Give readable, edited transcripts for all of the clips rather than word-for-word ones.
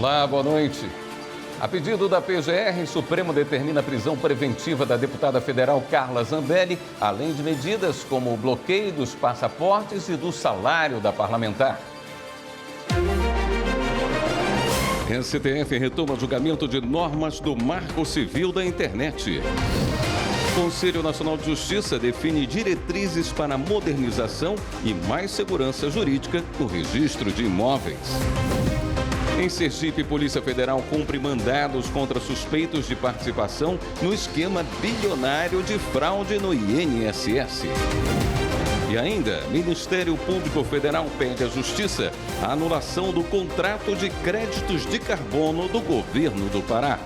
Olá, boa noite. A pedido da PGR, o Supremo determina a prisão preventiva da deputada federal Carla Zambelli, além de medidas como o bloqueio dos passaportes e do salário da parlamentar. STF retoma julgamento de normas do Marco Civil da Internet. Conselho Nacional de Justiça define diretrizes para a modernização e mais segurança jurídica no registro de imóveis. Em Sergipe, Polícia Federal cumpre mandados contra suspeitos de participação no esquema bilionário de fraude no INSS. E ainda, Ministério Público Federal pede à Justiça a anulação do contrato de créditos de carbono do governo do Pará.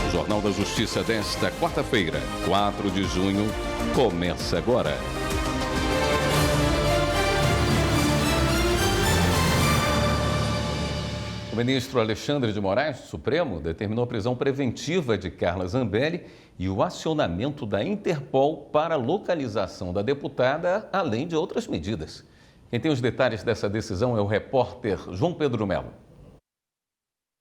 O Jornal da Justiça desta quarta-feira, 4 de junho, começa agora. O ministro Alexandre de Moraes, do Supremo, determinou a prisão preventiva de Carla Zambelli e o acionamento da Interpol para a localização da deputada, além de outras medidas. Quem tem os detalhes dessa decisão é o repórter João Pedro Melo.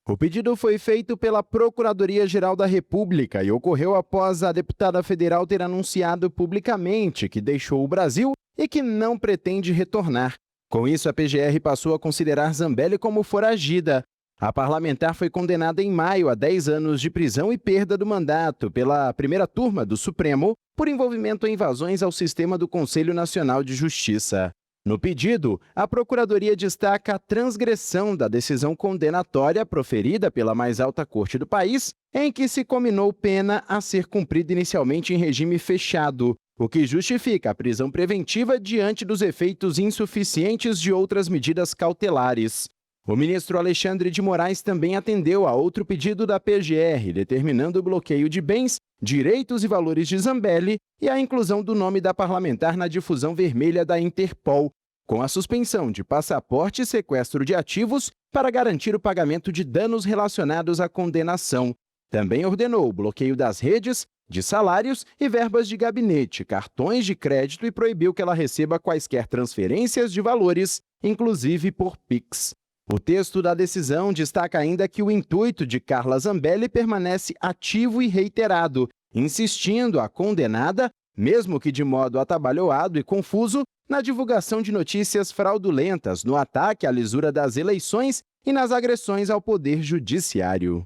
O pedido foi feito pela Procuradoria-Geral da República e ocorreu após a deputada federal ter anunciado publicamente que deixou o Brasil e que não pretende retornar. Com isso, a PGR passou a considerar Zambelli como foragida. A parlamentar foi condenada em maio a 10 anos de prisão e perda do mandato pela primeira turma do Supremo por envolvimento em invasões ao sistema do Conselho Nacional de Justiça. No pedido, a Procuradoria destaca a transgressão da decisão condenatória proferida pela mais alta corte do país, em que se combinou pena a ser cumprida inicialmente em regime fechado, o que justifica a prisão preventiva diante dos efeitos insuficientes de outras medidas cautelares. O ministro Alexandre de Moraes também atendeu a outro pedido da PGR, determinando o bloqueio de bens, direitos e valores de Zambelli e a inclusão do nome da parlamentar na difusão vermelha da Interpol, com a suspensão de passaporte e sequestro de ativos para garantir o pagamento de danos relacionados à condenação. Também ordenou o bloqueio das redes, de salários e verbas de gabinete, cartões de crédito e proibiu que ela receba quaisquer transferências de valores, inclusive por Pix. O texto da decisão destaca ainda que o intuito de Carla Zambelli permanece ativo e reiterado, insistindo a condenada, mesmo que de modo atabalhoado e confuso, na divulgação de notícias fraudulentas, no ataque à lisura das eleições e nas agressões ao poder judiciário.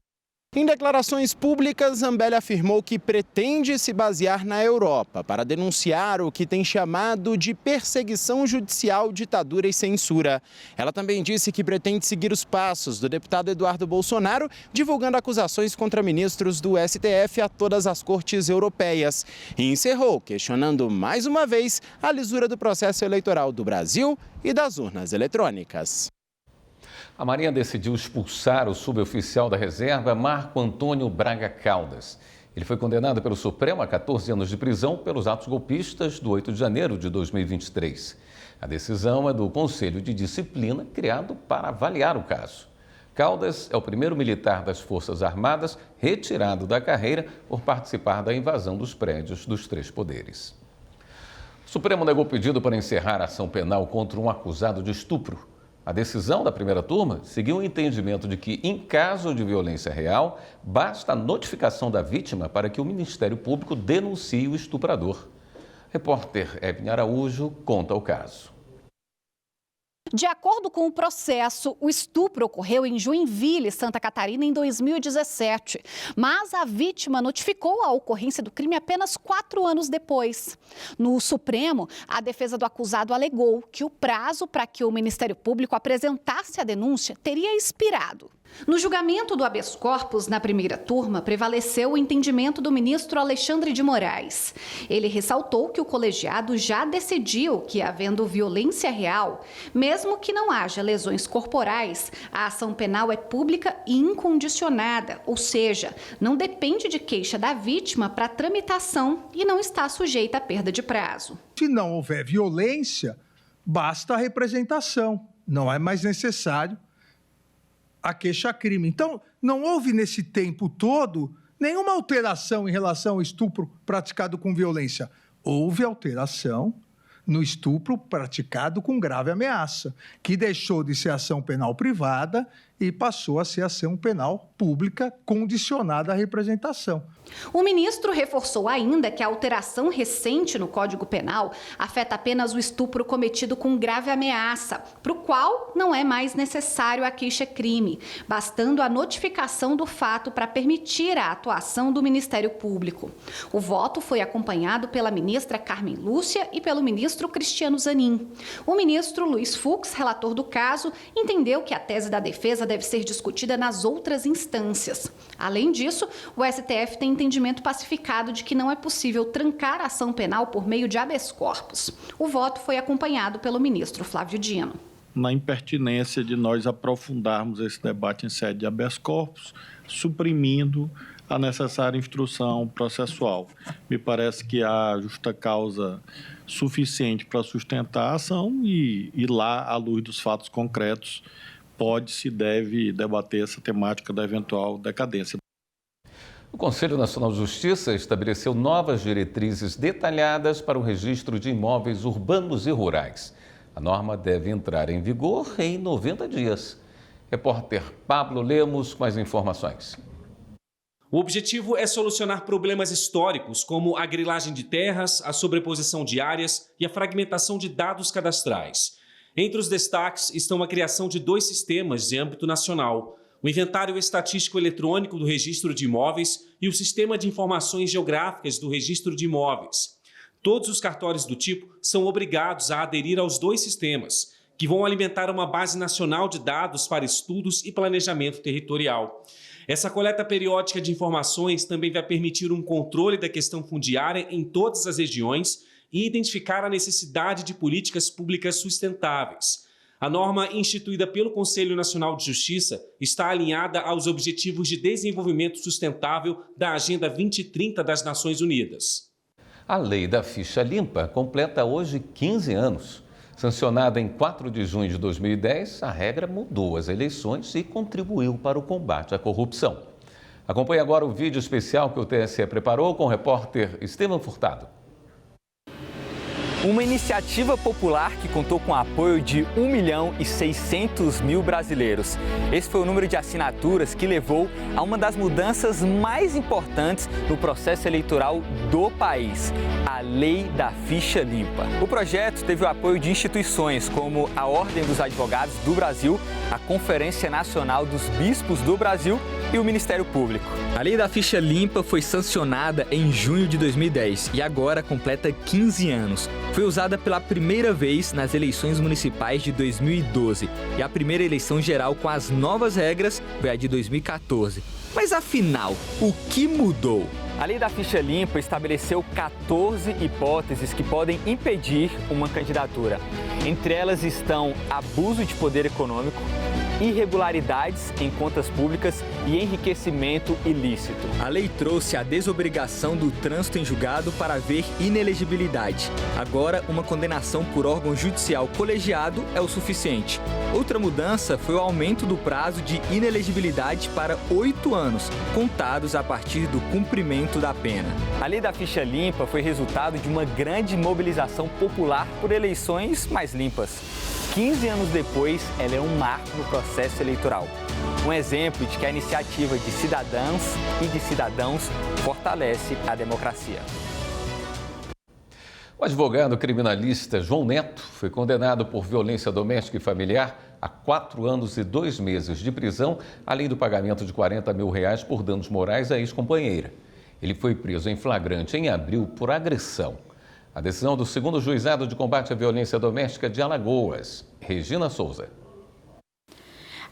Em declarações públicas, Zambelli afirmou que pretende se basear na Europa para denunciar o que tem chamado de perseguição judicial, ditadura e censura. Ela também disse que pretende seguir os passos do deputado Eduardo Bolsonaro, divulgando acusações contra ministros do STF a todas as cortes europeias. E encerrou questionando mais uma vez a lisura do processo eleitoral do Brasil e das urnas eletrônicas. A Marinha decidiu expulsar o suboficial da reserva Marco Antônio Braga Caldas. Ele foi condenado pelo Supremo a 14 anos de prisão pelos atos golpistas do 8 de janeiro de 2023. A decisão é do Conselho de Disciplina, criado para avaliar o caso. Caldas é o primeiro militar das Forças Armadas retirado da carreira por participar da invasão dos prédios dos três poderes. O Supremo negou pedido para encerrar a ação penal contra um acusado de estupro. A decisão da primeira turma seguiu o entendimento de que, em caso de violência real, basta a notificação da vítima para que o Ministério Público denuncie o estuprador. Repórter Ebne Araújo conta o caso. De acordo com o processo, o estupro ocorreu em Joinville, Santa Catarina, em 2017. Mas a vítima notificou a ocorrência do crime apenas 4 anos depois. No Supremo, a defesa do acusado alegou que o prazo para que o Ministério Público apresentasse a denúncia teria expirado. No julgamento do habeas corpus, na primeira turma, prevaleceu o entendimento do ministro Alexandre de Moraes. Ele ressaltou que o colegiado já decidiu que, havendo violência real, mesmo que não haja lesões corporais, a ação penal é pública e incondicionada, ou seja, não depende de queixa da vítima para tramitação e não está sujeita à perda de prazo. Se não houver violência, basta a representação, não é mais necessário a queixa-crime. Então, não houve nesse tempo todo nenhuma alteração em relação ao estupro praticado com violência. Houve alteração no estupro praticado com grave ameaça, que deixou de ser ação penal privada e passou a ser ação penal pública condicionada à representação. O ministro reforçou ainda que a alteração recente no Código Penal afeta apenas o estupro cometido com grave ameaça, para o qual não é mais necessário a queixa-crime, bastando a notificação do fato para permitir a atuação do Ministério Público. O voto foi acompanhado pela ministra Carmen Lúcia e pelo ministro Cristiano Zanin. O ministro Luiz Fux, relator do caso, entendeu que a tese da defesa deve ser discutida nas outras instâncias. Além disso, o STF tem entendimento pacificado de que não é possível trancar a ação penal por meio de habeas corpus. O voto foi acompanhado pelo ministro Flávio Dino. Na impertinência de nós aprofundarmos esse debate em sede de habeas corpus, suprimindo a necessária instrução processual. Me parece que há justa causa suficiente para sustentar a ação e lá, à luz dos fatos concretos, pode-se deve debater essa temática da eventual decadência. O Conselho Nacional de Justiça estabeleceu novas diretrizes detalhadas para o registro de imóveis urbanos e rurais. A norma deve entrar em vigor em 90 dias. Repórter Pablo Lemos com as informações. O objetivo é solucionar problemas históricos como a grilagem de terras, a sobreposição de áreas e a fragmentação de dados cadastrais. Entre os destaques estão a criação de 2 sistemas de âmbito nacional: o Inventário Estatístico Eletrônico do Registro de Imóveis e o Sistema de Informações Geográficas do Registro de Imóveis. Todos os cartórios do tipo são obrigados a aderir aos 2 sistemas, que vão alimentar uma base nacional de dados para estudos e planejamento territorial. Essa coleta periódica de informações também vai permitir um controle da questão fundiária em todas as regiões e identificar a necessidade de políticas públicas sustentáveis. A norma instituída pelo Conselho Nacional de Justiça está alinhada aos Objetivos de Desenvolvimento Sustentável da Agenda 2030 das Nações Unidas. A Lei da Ficha Limpa completa hoje 15 anos. Sancionada em 4 de junho de 2010, a regra mudou as eleições e contribuiu para o combate à corrupção. Acompanhe agora o vídeo especial que o TSE preparou com o repórter Estevam Furtado. Uma iniciativa popular que contou com o apoio de 1.600.000 brasileiros. Esse foi o número de assinaturas que levou a uma das mudanças mais importantes no processo eleitoral do país, a Lei da Ficha Limpa. O projeto teve o apoio de instituições como a Ordem dos Advogados do Brasil, a Conferência Nacional dos Bispos do Brasil e o Ministério Público. A Lei da Ficha Limpa foi sancionada em junho de 2010 e agora completa 15 anos. Foi usada pela primeira vez nas eleições municipais de 2012 e a primeira eleição geral com as novas regras foi a de 2014. Mas afinal, o que mudou? A Lei da Ficha Limpa estabeleceu 14 hipóteses que podem impedir uma candidatura. Entre elas estão abuso de poder econômico, irregularidades em contas públicas e enriquecimento ilícito. A lei trouxe a desobrigação do trânsito em julgado para haver inelegibilidade. Agora, uma condenação por órgão judicial colegiado é o suficiente. Outra mudança foi o aumento do prazo de inelegibilidade para 8 anos, contados a partir do cumprimento da pena. A Lei da Ficha Limpa foi resultado de uma grande mobilização popular por eleições mais limpas. 15 anos depois, ela é um marco no processo eleitoral. Um exemplo de que a iniciativa de cidadãs e de cidadãos fortalece a democracia. O advogado criminalista João Neto foi condenado por violência doméstica e familiar a 4 anos e 2 meses de prisão, além do pagamento de R$40 mil por danos morais à ex-companheira. Ele foi preso em flagrante em abril por agressão. A decisão do 2º Juizado de Combate à Violência Doméstica de Alagoas. Regina Souza.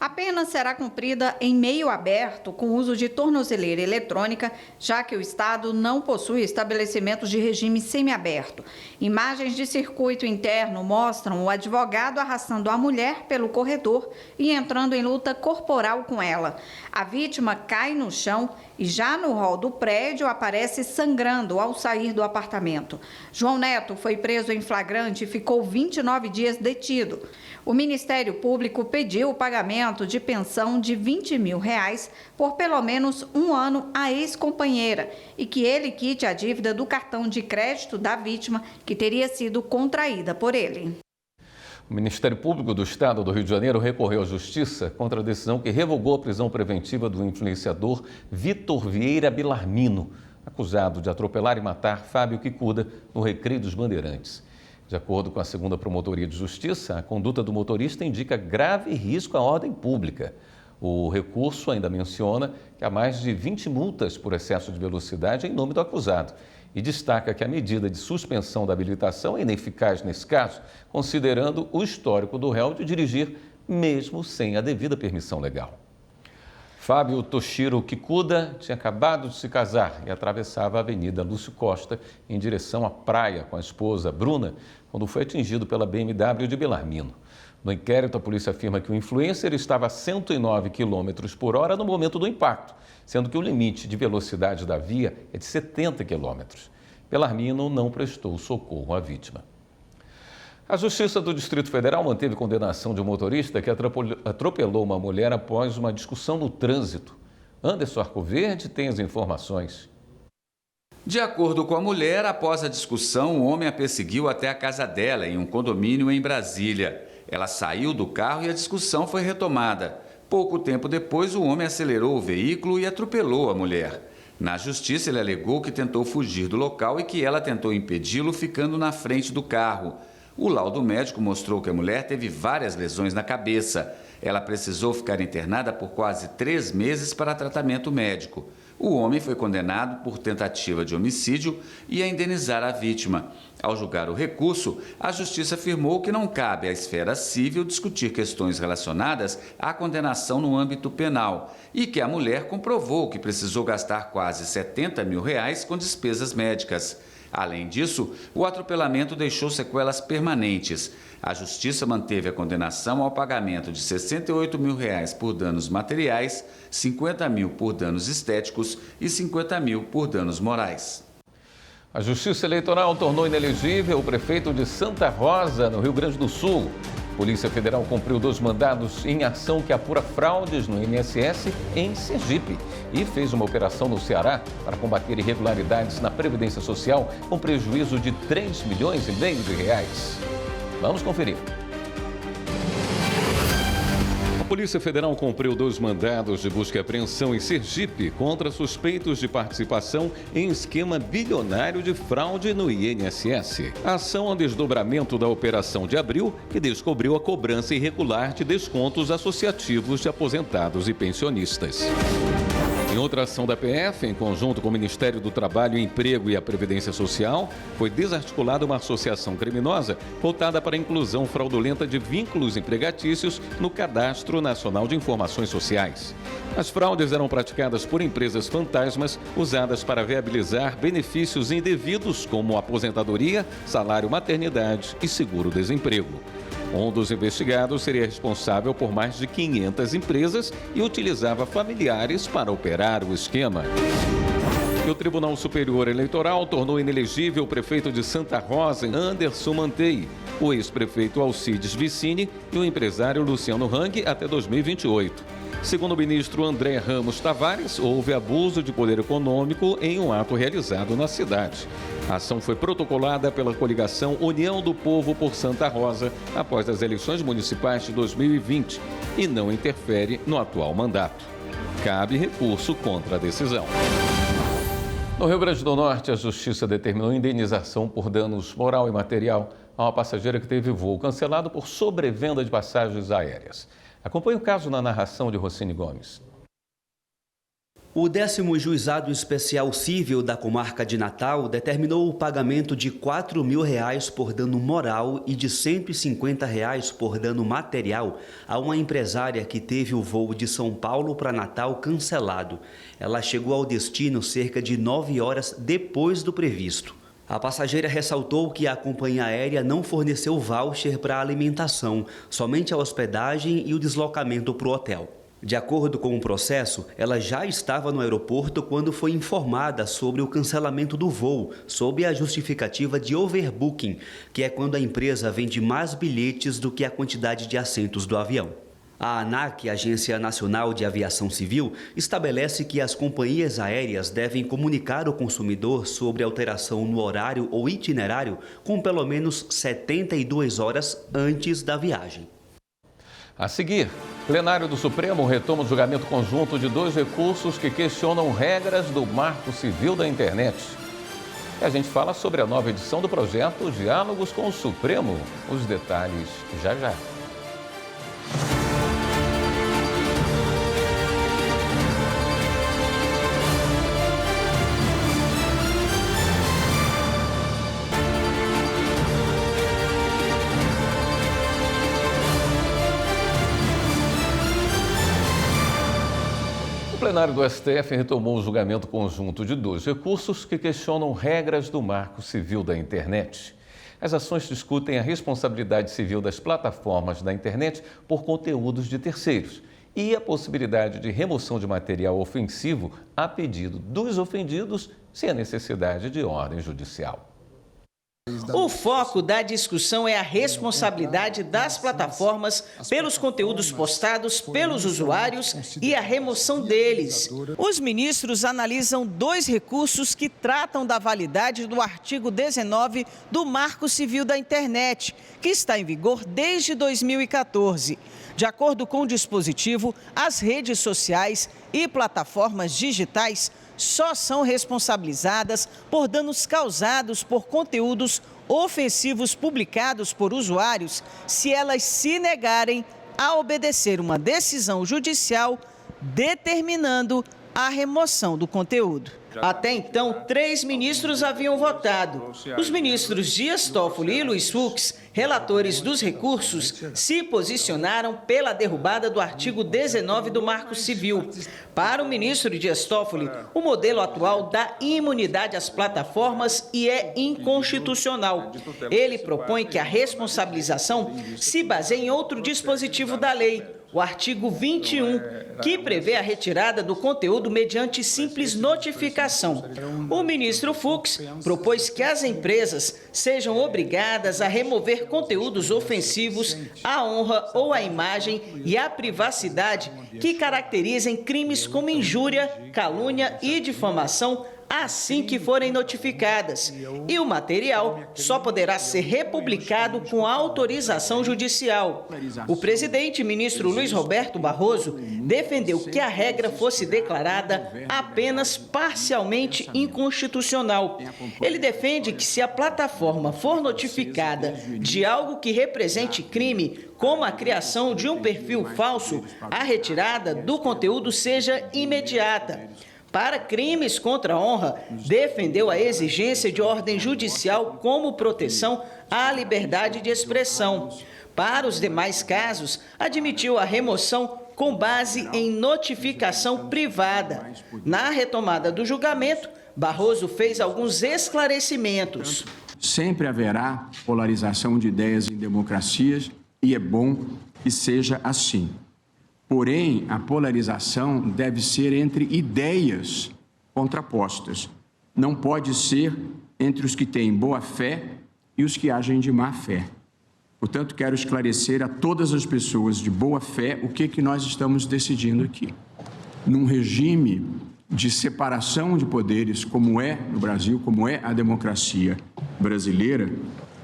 A pena será cumprida em meio aberto com uso de tornozeleira eletrônica, já que o Estado não possui estabelecimentos de regime semiaberto. Imagens de circuito interno mostram o advogado arrastando a mulher pelo corredor e entrando em luta corporal com ela. A vítima cai no chão e já no hall do prédio aparece sangrando ao sair do apartamento. João Neto foi preso em flagrante e ficou 29 dias detido. O Ministério Público pediu o pagamento de pensão de R$20 mil por pelo menos 1 ano à ex-companheira e que ele quite a dívida do cartão de crédito da vítima que teria sido contraída por ele. O Ministério Público do Estado do Rio de Janeiro recorreu à Justiça contra a decisão que revogou a prisão preventiva do influenciador Vitor Vieira Bellarmino, acusado de atropelar e matar Fábio Kikuda no Recreio dos Bandeirantes. De acordo com a 2ª Promotoria de Justiça, a conduta do motorista indica grave risco à ordem pública. O recurso ainda menciona que há mais de 20 multas por excesso de velocidade em nome do acusado e destaca que a medida de suspensão da habilitação é ineficaz nesse caso, considerando o histórico do réu de dirigir mesmo sem a devida permissão legal. Fábio Toshiro Kikuda tinha acabado de se casar e atravessava a Avenida Lúcio Costa em direção à praia com a esposa Bruna, quando foi atingido pela BMW de Bellarmino. No inquérito, a polícia afirma que o influencer estava a 109 km por hora no momento do impacto, sendo que o limite de velocidade da via é de 70 km. Bellarmino não prestou socorro à vítima. A Justiça do Distrito Federal manteve condenação de um motorista que atropelou uma mulher após uma discussão no trânsito. Anderson Arcoverde tem as informações. De acordo com a mulher, após a discussão, o homem a perseguiu até a casa dela, em um condomínio em Brasília. Ela saiu do carro e a discussão foi retomada. Pouco tempo depois, o homem acelerou o veículo e atropelou a mulher. Na justiça, ele alegou que tentou fugir do local e que ela tentou impedi-lo ficando na frente do carro. O laudo médico mostrou que a mulher teve várias lesões na cabeça. Ela precisou ficar internada por quase 3 meses para tratamento médico. O homem foi condenado por tentativa de homicídio e a indenizar a vítima. Ao julgar o recurso, a Justiça afirmou que não cabe à esfera civil discutir questões relacionadas à condenação no âmbito penal e que a mulher comprovou que precisou gastar quase R$70 mil com despesas médicas. Além disso, o atropelamento deixou sequelas permanentes. A Justiça manteve a condenação ao pagamento de R$68 mil por danos materiais, R$50 mil por danos estéticos e R$50 mil por danos morais. A Justiça Eleitoral tornou inelegível o prefeito de Santa Rosa, no Rio Grande do Sul. A Polícia Federal cumpriu 2 mandados em ação que apura fraudes no INSS em Sergipe e fez uma operação no Ceará para combater irregularidades na Previdência Social com prejuízo de R$3,5 milhões. Vamos conferir. A Polícia Federal cumpriu 2 mandados de busca e apreensão em Sergipe contra suspeitos de participação em esquema bilionário de fraude no INSS. A ação é um desdobramento da Operação de Abril, que descobriu a cobrança irregular de descontos associativos de aposentados e pensionistas. Em outra ação da PF, em conjunto com o Ministério do Trabalho, Emprego e a Previdência Social, foi desarticulada uma associação criminosa voltada para a inclusão fraudulenta de vínculos empregatícios no Cadastro Nacional de Informações Sociais. As fraudes eram praticadas por empresas fantasmas usadas para viabilizar benefícios indevidos como aposentadoria, salário maternidade e seguro-desemprego. Um dos investigados seria responsável por mais de 500 empresas e utilizava familiares para operar o esquema. E o Tribunal Superior Eleitoral tornou inelegível o prefeito de Santa Rosa, Anderson Mantei, o ex-prefeito Alcides Vicini e o empresário Luciano Hang até 2028. Segundo o ministro André Ramos Tavares, houve abuso de poder econômico em um ato realizado na cidade. A ação foi protocolada pela coligação União do Povo por Santa Rosa após as eleições municipais de 2020 e não interfere no atual mandato. Cabe recurso contra a decisão. No Rio Grande do Norte, a Justiça determinou indenização por danos moral e material a uma passageira que teve voo cancelado por sobrevenda de passagens aéreas. Acompanhe o caso na narração de Rocine Gomes. O 10º Juizado Especial Cível da Comarca de Natal determinou o pagamento de R$4 mil por dano moral e de R$150 por dano material a uma empresária que teve o voo de São Paulo para Natal cancelado. Ela chegou ao destino cerca de 9 horas depois do previsto. A passageira ressaltou que a companhia aérea não forneceu voucher para a alimentação, somente a hospedagem e o deslocamento para o hotel. De acordo com o processo, ela já estava no aeroporto quando foi informada sobre o cancelamento do voo, sob a justificativa de overbooking, que é quando a empresa vende mais bilhetes do que a quantidade de assentos do avião. A ANAC, Agência Nacional de Aviação Civil, estabelece que as companhias aéreas devem comunicar ao consumidor sobre alteração no horário ou itinerário com pelo menos 72 horas antes da viagem. A seguir, plenário do Supremo retoma o julgamento conjunto de 2 recursos que questionam regras do Marco Civil da Internet. E a gente fala sobre a nova edição do projeto Diálogos com o Supremo. Os detalhes já já. O plenário do STF retomou o julgamento conjunto de 2 recursos que questionam regras do Marco Civil da Internet. As ações discutem a responsabilidade civil das plataformas da internet por conteúdos de terceiros e a possibilidade de remoção de material ofensivo a pedido dos ofendidos sem a necessidade de ordem judicial. O foco da discussão é a responsabilidade das plataformas pelos conteúdos postados pelos usuários e a remoção deles. Os ministros analisam 2 recursos que tratam da validade do artigo 19 do Marco Civil da Internet, que está em vigor desde 2014. De acordo com o dispositivo, as redes sociais e plataformas digitais só são responsabilizadas por danos causados por conteúdos ofensivos publicados por usuários se elas se negarem a obedecer uma decisão judicial determinando a remoção do conteúdo. Até então, 3 ministros haviam votado. Os ministros Dias Toffoli e Luiz Fux, relatores dos recursos, se posicionaram pela derrubada do artigo 19 do Marco Civil. Para o ministro Dias Toffoli, o modelo atual dá imunidade às plataformas e é inconstitucional. Ele propõe que a responsabilização se baseie em outro dispositivo da lei, o artigo 21, que prevê a retirada do conteúdo mediante simples notificação. O ministro Fux propôs que as empresas sejam obrigadas a remover conteúdos ofensivos à honra ou à imagem e à privacidade que caracterizem crimes como injúria, calúnia e difamação assim que forem notificadas. E o material só poderá ser republicado com autorização judicial. O presidente, ministro Luiz Roberto Barroso, defendeu que a regra fosse declarada apenas parcialmente inconstitucional. Ele defende que se a plataforma for notificada de algo que represente crime, como a criação de um perfil falso, a retirada do conteúdo seja imediata. Para crimes contra a honra, defendeu a exigência de ordem judicial como proteção à liberdade de expressão. Para os demais casos, admitiu a remoção com base em notificação privada. Na retomada do julgamento, Barroso fez alguns esclarecimentos. Sempre haverá polarização de ideias em democracias e é bom que seja assim. Porém, a polarização deve ser entre ideias contrapostas. Não pode ser entre os que têm boa fé e os que agem de má fé. Portanto, quero esclarecer a todas as pessoas de boa fé o que nós estamos decidindo aqui. Num regime de separação de poderes, como é no Brasil, como é a democracia brasileira,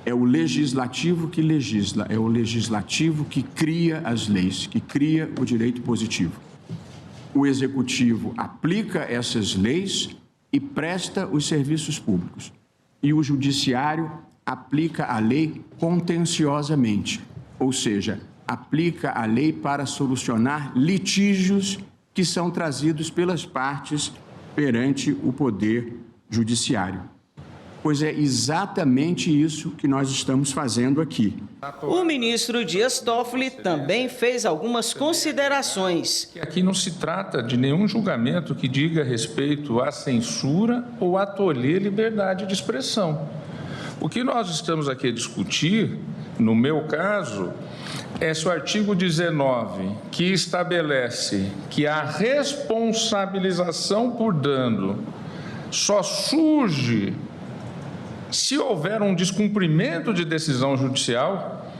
é o legislativo que legisla, é o legislativo que cria as leis, que cria o direito positivo. O executivo aplica essas leis e presta os serviços públicos. E o judiciário aplica a lei contenciosamente, ou seja, aplica a lei para solucionar litígios que são trazidos pelas partes perante o poder judiciário. Pois é exatamente isso que nós estamos fazendo aqui. O ministro Dias Toffoli também fez algumas considerações. Aqui não se trata de nenhum julgamento que diga respeito à censura ou a tolher liberdade de expressão. O que nós estamos aqui a discutir, no meu caso, é se o artigo 19, que estabelece que a responsabilização por dano só surge se houver um descumprimento de decisão judicial,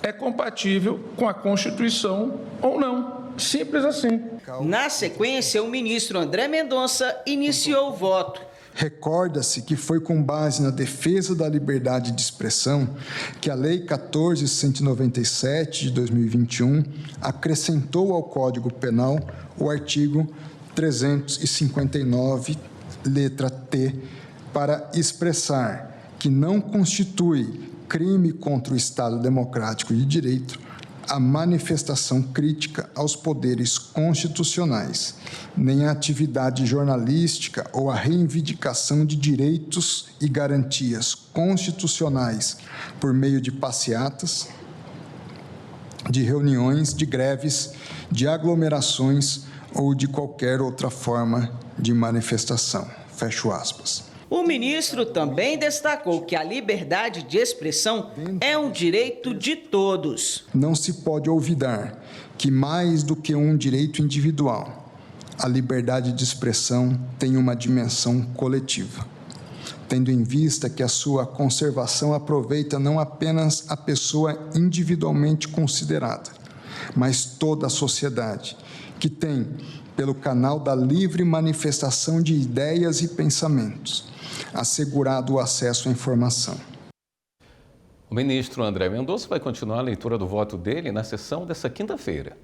é compatível com a Constituição ou não. Simples assim. Na sequência, o ministro André Mendonça iniciou o voto. Recorda-se que foi com base na defesa da liberdade de expressão que a Lei 14.197 de 2021 acrescentou ao Código Penal o artigo 359, letra T, para expressar que não constitui crime contra o Estado Democrático de Direito a manifestação crítica aos poderes constitucionais, nem a atividade jornalística ou a reivindicação de direitos e garantias constitucionais por meio de passeatas, de reuniões, de greves, de aglomerações ou de qualquer outra forma de manifestação. Fecho aspas. O ministro também destacou que a liberdade de expressão é um direito de todos. Não se pode olvidar que, mais do que um direito individual, a liberdade de expressão tem uma dimensão coletiva, tendo em vista que a sua conservação aproveita não apenas a pessoa individualmente considerada, mas toda a sociedade, que tem, pelo canal da livre manifestação de ideias e pensamentos, assegurado o acesso à informação. O ministro André Mendonça vai continuar a leitura do voto dele na sessão desta quinta-feira.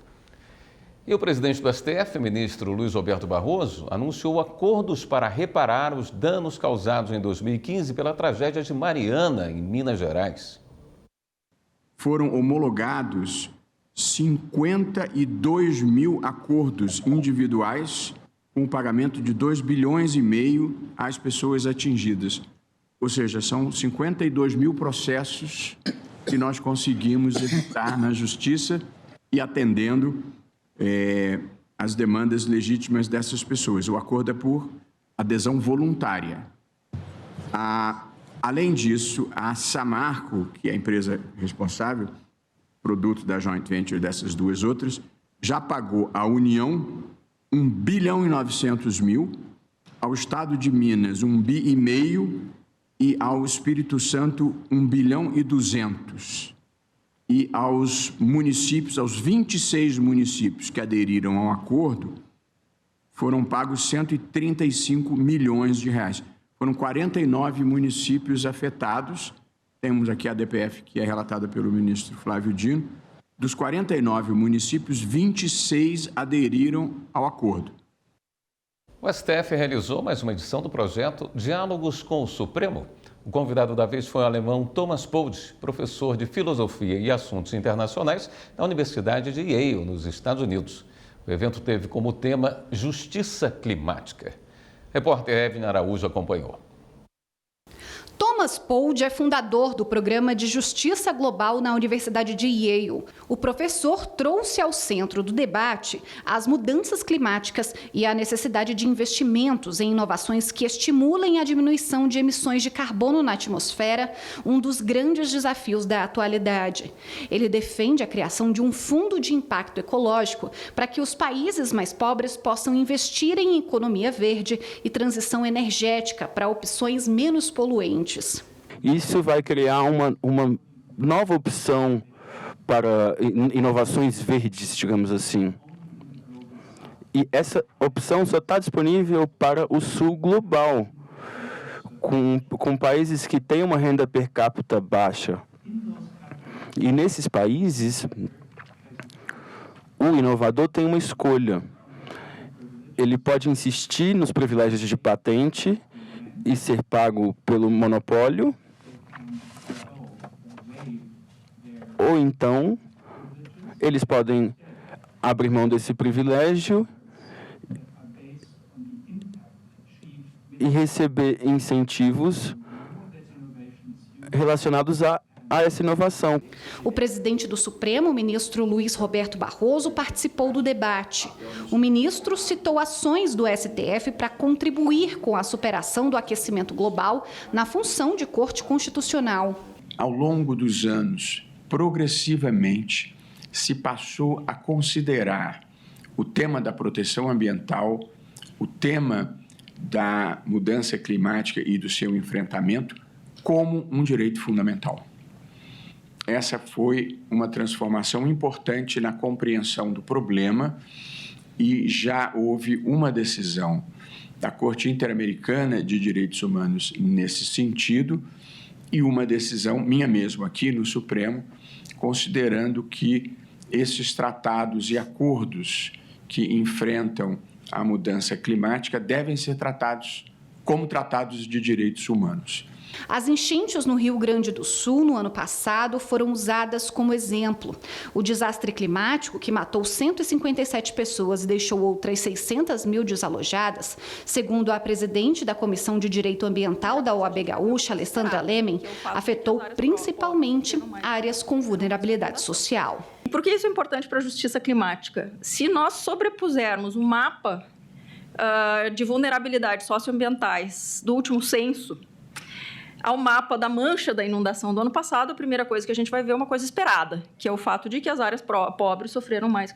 E o presidente do STF, ministro Luiz Roberto Barroso, anunciou acordos para reparar os danos causados em 2015 pela tragédia de Mariana, em Minas Gerais. Foram homologados 52 mil acordos individuais com o pagamento de 2,5 bilhões às pessoas atingidas. Ou seja, são 52 mil processos que nós conseguimos evitar na Justiça e atendendo as demandas legítimas dessas pessoas. O acordo é por adesão voluntária. Além disso, a Samarco, que é a empresa responsável, produto da joint venture dessas duas outras, já pagou à União 1,9 bilhão, ao Estado de Minas 1,5 bilhão e ao Espírito Santo 1,2 bilhão. E aos municípios, aos 26 municípios que aderiram ao acordo, foram pagos 135 milhões de reais. Foram 49 municípios afetados. Temos aqui a DPF, que é relatada pelo ministro Flávio Dino. Dos 49 municípios, 26 aderiram ao acordo. O STF realizou mais uma edição do projeto Diálogos com o Supremo. O convidado da vez foi o alemão Thomas Polde, professor de Filosofia e Assuntos Internacionais na Universidade de Yale, nos Estados Unidos. O evento teve como tema Justiça Climática. A repórter Evelyn Araújo acompanhou. Thomas Polde é fundador do Programa de Justiça Global na Universidade de Yale. O professor trouxe ao centro do debate as mudanças climáticas e a necessidade de investimentos em inovações que estimulem a diminuição de emissões de carbono na atmosfera, um dos grandes desafios da atualidade. Ele defende a criação de um fundo de impacto ecológico para que os países mais pobres possam investir em economia verde e transição energética para opções menos poluentes. Isso vai criar uma nova opção para inovações verdes, digamos assim. E essa opção só está disponível para o sul global, com países que têm uma renda per capita baixa. E nesses países, o inovador tem uma escolha. Ele pode insistir nos privilégios de patente e ser pago pelo monopólio, ou então eles podem abrir mão desse privilégio e receber incentivos relacionados a essa inovação. O presidente do Supremo, o ministro Luiz Roberto Barroso, participou do debate. O ministro citou ações do STF para contribuir com a superação do aquecimento global na função de Corte Constitucional. Ao longo dos anos, progressivamente, se passou a considerar o tema da proteção ambiental, o tema da mudança climática e do seu enfrentamento como um direito fundamental. essa foi uma transformação importante na compreensão do problema e já houve uma decisão da Corte Interamericana de Direitos Humanos nesse sentido e uma decisão minha mesmo aqui no Supremo, considerando que esses tratados e acordos que enfrentam a mudança climática devem ser tratados como tratados de direitos humanos. As enchentes no Rio Grande do Sul, no ano passado, foram usadas como exemplo. O desastre climático, que matou 157 pessoas e deixou outras 600 mil desalojadas, segundo a presidente da Comissão de Direito Ambiental da OAB Gaúcha, Alessandra Lemen, afetou principalmente áreas com vulnerabilidade social. Por que isso é importante para a justiça climática? Se nós sobrepusermos um mapa de vulnerabilidades socioambientais do último censo ao mapa da mancha da inundação do ano passado, a primeira coisa que a gente vai ver é uma coisa esperada, que é o fato de que as áreas pobres sofreram mais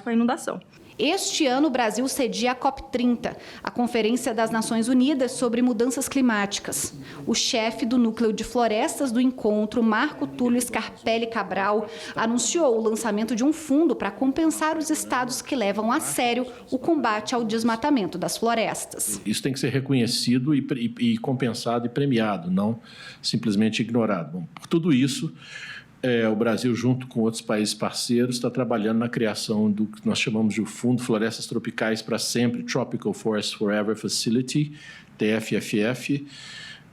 com a inundação. Este ano, o Brasil cedia a COP30, a Conferência das Nações Unidas sobre Mudanças Climáticas. O chefe do Núcleo de Florestas do encontro, Marco Túlio Scarpelli Cabral, anunciou o lançamento de um fundo para compensar os estados que levam a sério o combate ao desmatamento das florestas. Isso tem que ser reconhecido e compensado e premiado, não simplesmente ignorado. Bom, por tudo isso, o Brasil, junto com outros países parceiros, está trabalhando na criação do que nós chamamos de Fundo Florestas Tropicais para Sempre, Tropical Forest Forever Facility, TFFF.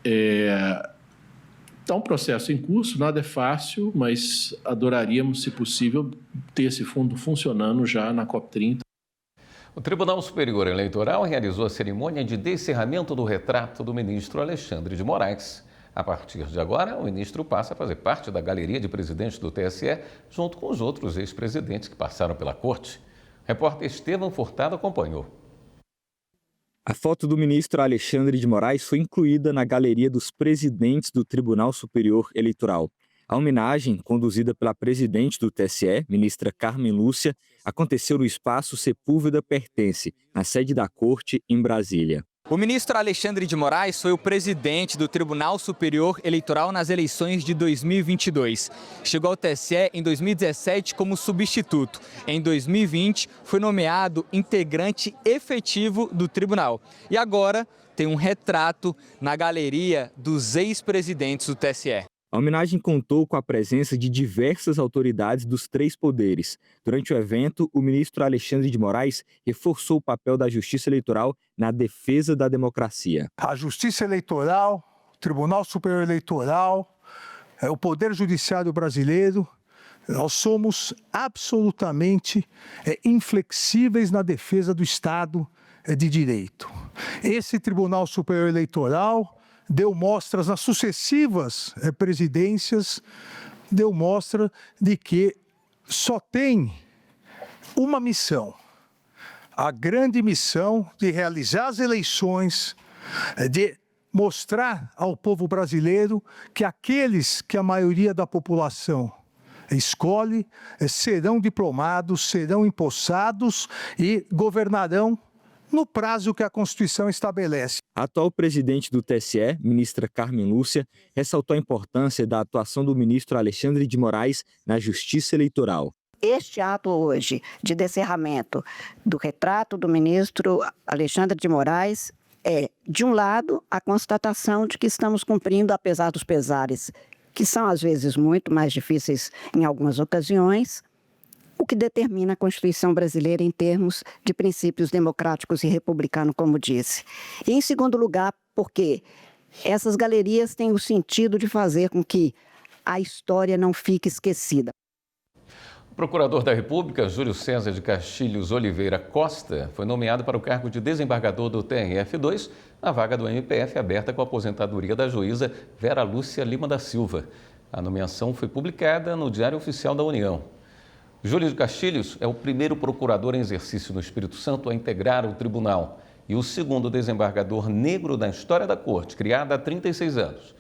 Está um processo em curso, nada é fácil, mas adoraríamos, se possível, ter esse fundo funcionando já na COP30. O Tribunal Superior Eleitoral realizou a cerimônia de descerramento do retrato do ministro Alexandre de Moraes. A partir de agora, o ministro passa a fazer parte da galeria de presidentes do TSE, junto com os outros ex-presidentes que passaram pela corte. O repórter Estevam Furtado acompanhou. A foto do ministro Alexandre de Moraes foi incluída na galeria dos presidentes do Tribunal Superior Eleitoral. A homenagem, conduzida pela presidente do TSE, ministra Carmen Lúcia, aconteceu no espaço Sepúlveda Pertence, na sede da Corte, em Brasília. O ministro Alexandre de Moraes foi o presidente do Tribunal Superior Eleitoral nas eleições de 2022. Chegou ao TSE em 2017 como substituto. Em 2020, foi nomeado integrante efetivo do tribunal. E agora tem um retrato na galeria dos ex-presidentes do TSE. A homenagem contou com a presença de diversas autoridades dos três poderes. Durante o evento, o ministro Alexandre de Moraes reforçou o papel da Justiça Eleitoral na defesa da democracia. A Justiça Eleitoral, o Tribunal Superior Eleitoral, o Poder Judiciário brasileiro, nós somos absolutamente inflexíveis na defesa do Estado de Direito. Esse Tribunal Superior Eleitoral deu mostras nas sucessivas presidências, deu mostra de que só tem uma missão, a grande missão de realizar as eleições, de mostrar ao povo brasileiro que aqueles que a maioria da população escolhe serão diplomados, serão empossados e governarão no prazo que a Constituição estabelece. A atual presidente do TSE, ministra Carmen Lúcia, ressaltou a importância da atuação do ministro Alexandre de Moraes na Justiça Eleitoral. Este ato hoje de descerramento do retrato do ministro Alexandre de Moraes é, de um lado, a constatação de que estamos cumprindo, apesar dos pesares, que são às vezes muito mais difíceis em algumas ocasiões, o que determina a Constituição brasileira em termos de princípios democráticos e republicanos, como disse. E, em segundo lugar, porque essas galerias têm o sentido de fazer com que a história não fique esquecida. O procurador da República, Júlio César de Castilhos Oliveira Costa, foi nomeado para o cargo de desembargador do TRF2, na vaga do MPF aberta com a aposentadoria da juíza Vera Lúcia Lima da Silva. A nomeação foi publicada no Diário Oficial da União. Júlio de Castilhos é o primeiro procurador em exercício no Espírito Santo a integrar o tribunal e o segundo desembargador negro da história da Corte, criada há 36 anos.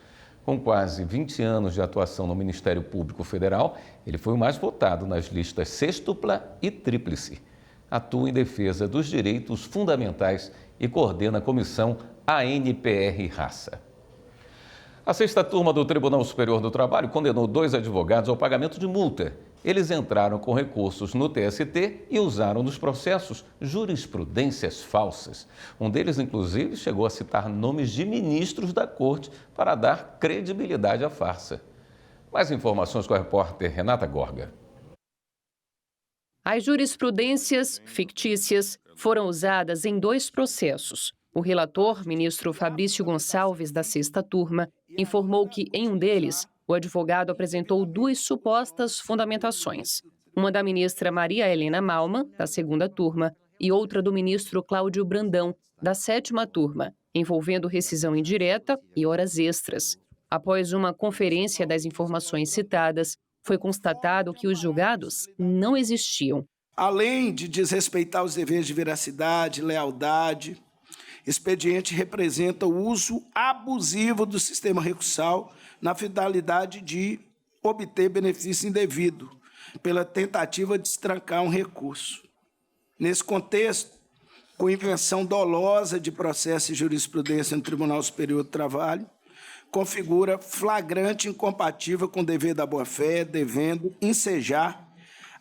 Com quase 20 anos de atuação no Ministério Público Federal, ele foi o mais votado nas listas sextupla e tríplice. Atua em defesa dos direitos fundamentais e coordena a comissão ANPR Raça. A sexta turma do Tribunal Superior do Trabalho condenou 2 advogados ao pagamento de multa. Eles entraram com recursos no TST e usaram nos processos jurisprudências falsas. Um deles, inclusive, chegou a citar nomes de ministros da Corte para dar credibilidade à farsa. Mais informações com a repórter Renata Gorga. As jurisprudências fictícias foram usadas em 2 processos. O relator, ministro Fabrício Gonçalves, da sexta turma, informou que, em um deles, o advogado apresentou 2 supostas fundamentações. Uma da ministra Maria Helena Malman, da segunda turma, e outra do ministro Cláudio Brandão, da sétima turma, envolvendo rescisão indireta e horas extras. Após uma conferência das informações citadas, foi constatado que os julgados não existiam. Além de desrespeitar os deveres de veracidade, lealdade, expediente representa o uso abusivo do sistema recursal na finalidade de obter benefício indevido, pela tentativa de estrancar um recurso. Nesse contexto, com invenção dolosa de processo e jurisprudência no Tribunal Superior do Trabalho, configura flagrante incompatível com o dever da boa-fé, devendo ensejar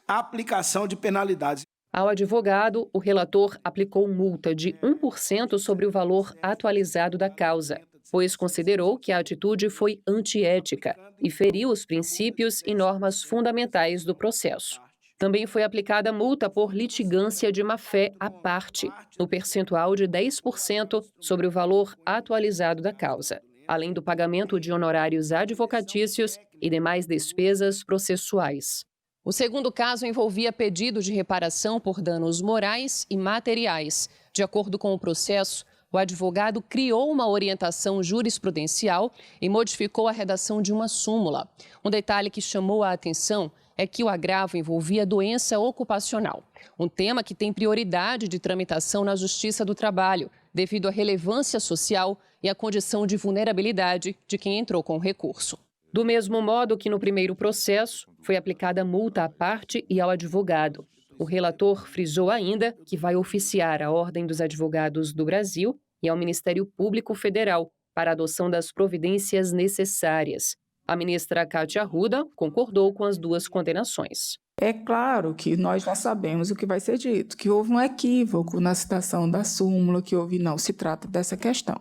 a aplicação de penalidades. Ao advogado, o relator aplicou multa de 1% sobre o valor atualizado da causa, pois considerou que a atitude foi antiética e feriu os princípios e normas fundamentais do processo. Também foi aplicada multa por litigância de má-fé à parte, no percentual de 10% sobre o valor atualizado da causa, além do pagamento de honorários advocatícios e demais despesas processuais. O segundo caso envolvia pedido de reparação por danos morais e materiais. De acordo com o processo, o advogado criou uma orientação jurisprudencial e modificou a redação de uma súmula. Um detalhe que chamou a atenção é que o agravo envolvia doença ocupacional, um tema que tem prioridade de tramitação na Justiça do Trabalho, devido à relevância social e à condição de vulnerabilidade de quem entrou com o recurso. Do mesmo modo que no primeiro processo, foi aplicada multa à parte e ao advogado. O relator frisou ainda que vai oficiar a Ordem dos Advogados do Brasil e ao Ministério Público Federal para a adoção das providências necessárias. A ministra Cátia Arruda concordou com as 2 condenações. É claro que nós já sabemos o que vai ser dito, que houve um equívoco na citação da súmula, que não se trata dessa questão.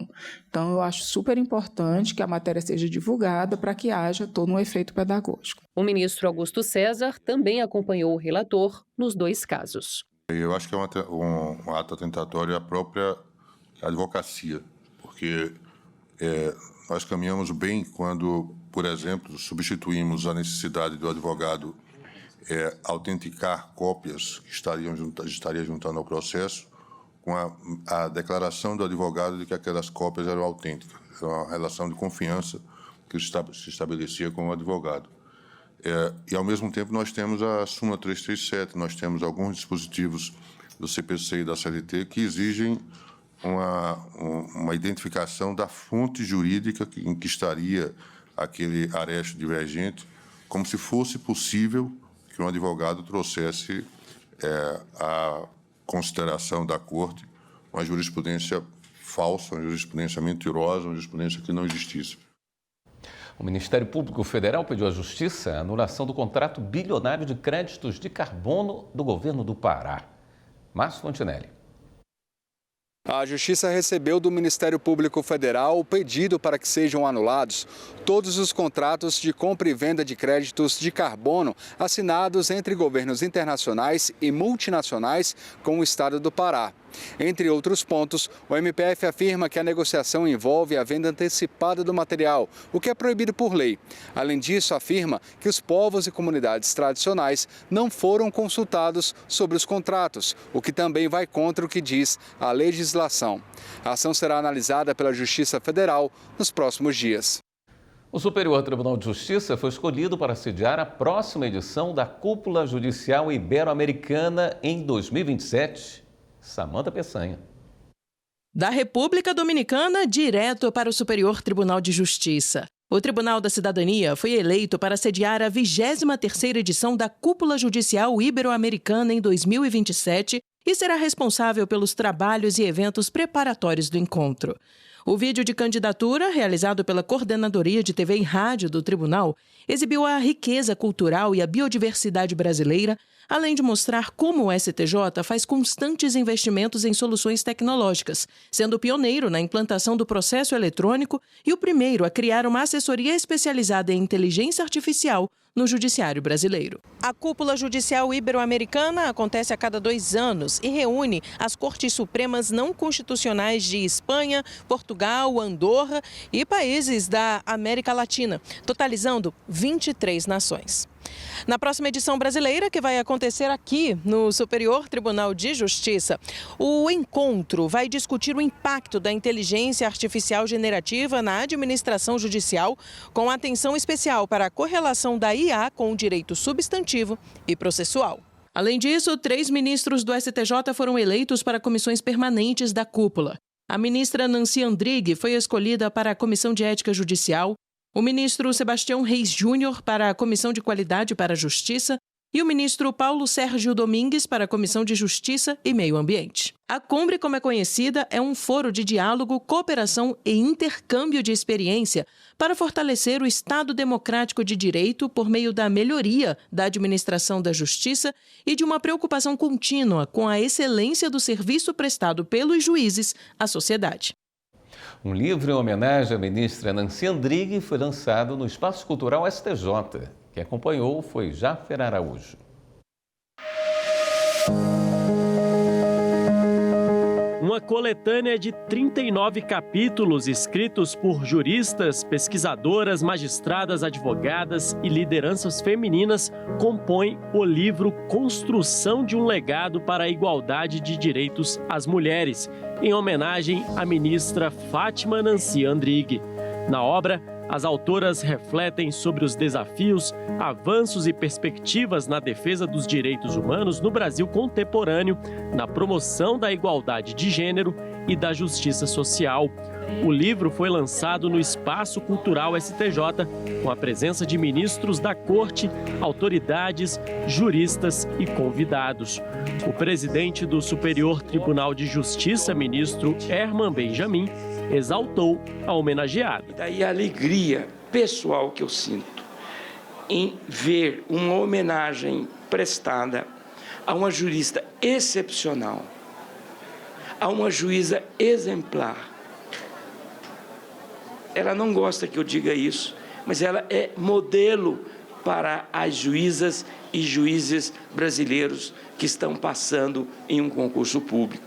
Então, eu acho super importante que a matéria seja divulgada para que haja todo um efeito pedagógico. O ministro Augusto César também acompanhou o relator nos 2 casos. Eu acho que é um ato atentatório à própria advocacia, porque nós caminhamos bem quando, por exemplo, substituímos a necessidade do advogado autenticar cópias que estaria juntando ao processo com a declaração do advogado de que aquelas cópias eram autênticas. Era uma relação de confiança que se estabelecia com o advogado. E, ao mesmo tempo, nós temos a súmula 337, nós temos alguns dispositivos do CPC e da CLT que exigem uma identificação da fonte jurídica em que estaria aquele aresto divergente, como se fosse possível que um advogado trouxesse à consideração da Corte uma jurisprudência falsa, uma jurisprudência mentirosa, uma jurisprudência que não existisse. O Ministério Público Federal pediu à Justiça a anulação do contrato bilionário de créditos de carbono do governo do Pará. Márcio Fontinelli. A Justiça recebeu do Ministério Público Federal o pedido para que sejam anulados todos os contratos de compra e venda de créditos de carbono assinados entre governos internacionais e multinacionais com o Estado do Pará. Entre outros pontos, o MPF afirma que a negociação envolve a venda antecipada do material, o que é proibido por lei. Além disso, afirma que os povos e comunidades tradicionais não foram consultados sobre os contratos, o que também vai contra o que diz a legislação. A ação será analisada pela Justiça Federal nos próximos dias. O Superior Tribunal de Justiça foi escolhido para sediar a próxima edição da Cúpula Judicial Ibero-Americana em 2027. Samanta Peçanha. Da República Dominicana, direto para o Superior Tribunal de Justiça. O Tribunal da Cidadania foi eleito para sediar a 23ª edição da Cúpula Judicial Ibero-Americana em 2027 e será responsável pelos trabalhos e eventos preparatórios do encontro. O vídeo de candidatura, realizado pela Coordenadoria de TV e Rádio do Tribunal, exibiu a riqueza cultural e a biodiversidade brasileira, além de mostrar como o STJ faz constantes investimentos em soluções tecnológicas, sendo pioneiro na implantação do processo eletrônico e o primeiro a criar uma assessoria especializada em inteligência artificial no Judiciário brasileiro. A Cúpula Judicial Ibero-Americana acontece a cada 2 anos e reúne as Cortes Supremas não constitucionais de Espanha, Portugal, Andorra e países da América Latina, totalizando 23 nações. Na próxima edição brasileira, que vai acontecer aqui no Superior Tribunal de Justiça, o encontro vai discutir o impacto da inteligência artificial generativa na administração judicial, com atenção especial para a correlação da IA com o direito substantivo e processual. Além disso, 3 ministros do STJ foram eleitos para comissões permanentes da cúpula. A ministra Nancy Andrighi foi escolhida para a Comissão de Ética Judicial, o ministro Sebastião Reis Júnior para a Comissão de Qualidade para a Justiça e o ministro Paulo Sérgio Domingues para a Comissão de Justiça e Meio Ambiente. A Cumbre, como é conhecida, é um foro de diálogo, cooperação e intercâmbio de experiência para fortalecer o Estado democrático de direito por meio da melhoria da administração da justiça e de uma preocupação contínua com a excelência do serviço prestado pelos juízes à sociedade. Um livro em homenagem à ministra Nancy Andrighi foi lançado no Espaço Cultural STJ. Quem acompanhou foi Jáfer Araújo. Uma coletânea de 39 capítulos escritos por juristas, pesquisadoras, magistradas, advogadas e lideranças femininas compõe o livro Construção de um Legado para a Igualdade de Direitos às Mulheres, em homenagem à ministra Fátima Nancy Andrighi. Na obra, as autoras refletem sobre os desafios, avanços e perspectivas na defesa dos direitos humanos no Brasil contemporâneo, na promoção da igualdade de gênero e da justiça social. O livro foi lançado no Espaço Cultural STJ, com a presença de ministros da Corte, autoridades, juristas e convidados. O presidente do Superior Tribunal de Justiça, ministro Herman Benjamin, exaltou a homenageada. E daí a alegria pessoal que eu sinto em ver uma homenagem prestada a uma jurista excepcional, a uma juíza exemplar. Ela não gosta que eu diga isso, mas ela é modelo para as juízas e juízes brasileiros que estão passando em um concurso público.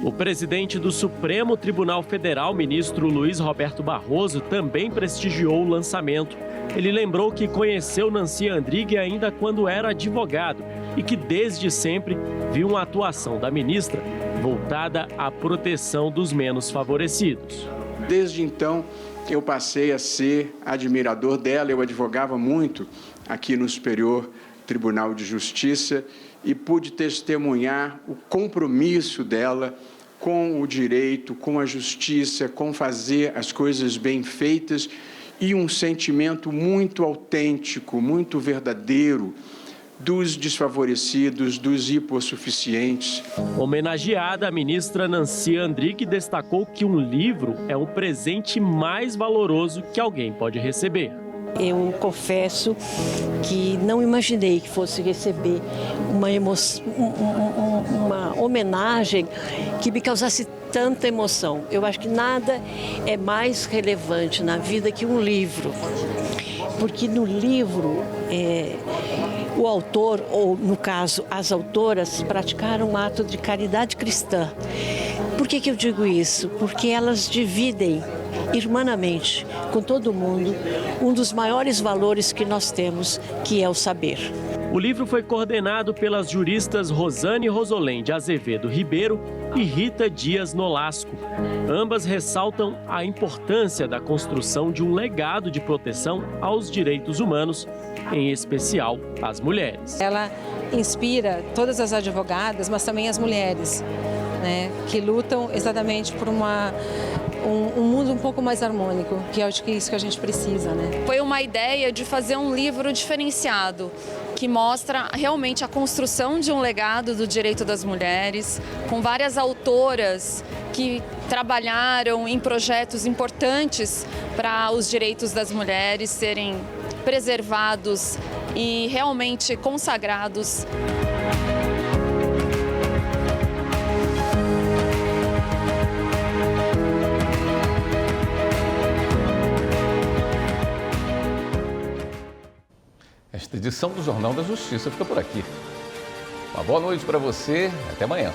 O presidente do Supremo Tribunal Federal, ministro Luiz Roberto Barroso, também prestigiou o lançamento. Ele lembrou que conheceu Nancy Andrighi ainda quando era advogado e que desde sempre viu uma atuação da ministra voltada à proteção dos menos favorecidos. Desde então, eu passei a ser admirador dela. Eu advogava muito aqui no Superior Tribunal de Justiça e pude testemunhar o compromisso dela com o direito, com a justiça, com fazer as coisas bem feitas e um sentimento muito autêntico, muito verdadeiro dos desfavorecidos, dos hipossuficientes. Homenageada, a ministra Nancy Andrighi destacou que um livro é o presente mais valoroso que alguém pode receber. Eu confesso que não imaginei que fosse receber uma homenagem que me causasse tanta emoção. Eu acho que nada é mais relevante na vida que um livro, porque no livro o autor, ou no caso as autoras, praticaram um ato de caridade cristã. Por que eu digo isso? Porque elas dividem irmanamente com todo mundo um dos maiores valores que nós temos, que é o saber. O livro foi coordenado pelas juristas Rosane Rosolém de Azevedo Ribeiro e Rita Dias Nolasco. Ambas ressaltam a importância da construção de um legado de proteção aos direitos humanos, em especial às mulheres. Ela inspira todas as advogadas, mas também as mulheres, né, que lutam exatamente por um mundo um pouco mais harmônico, que é isso que a gente precisa, né? Foi uma ideia de fazer um livro diferenciado, que mostra realmente a construção de um legado do direito das mulheres, com várias autoras que trabalharam em projetos importantes para os direitos das mulheres serem preservados e realmente consagrados. Esta edição do Jornal da Justiça fica por aqui. Uma boa noite para você, até amanhã.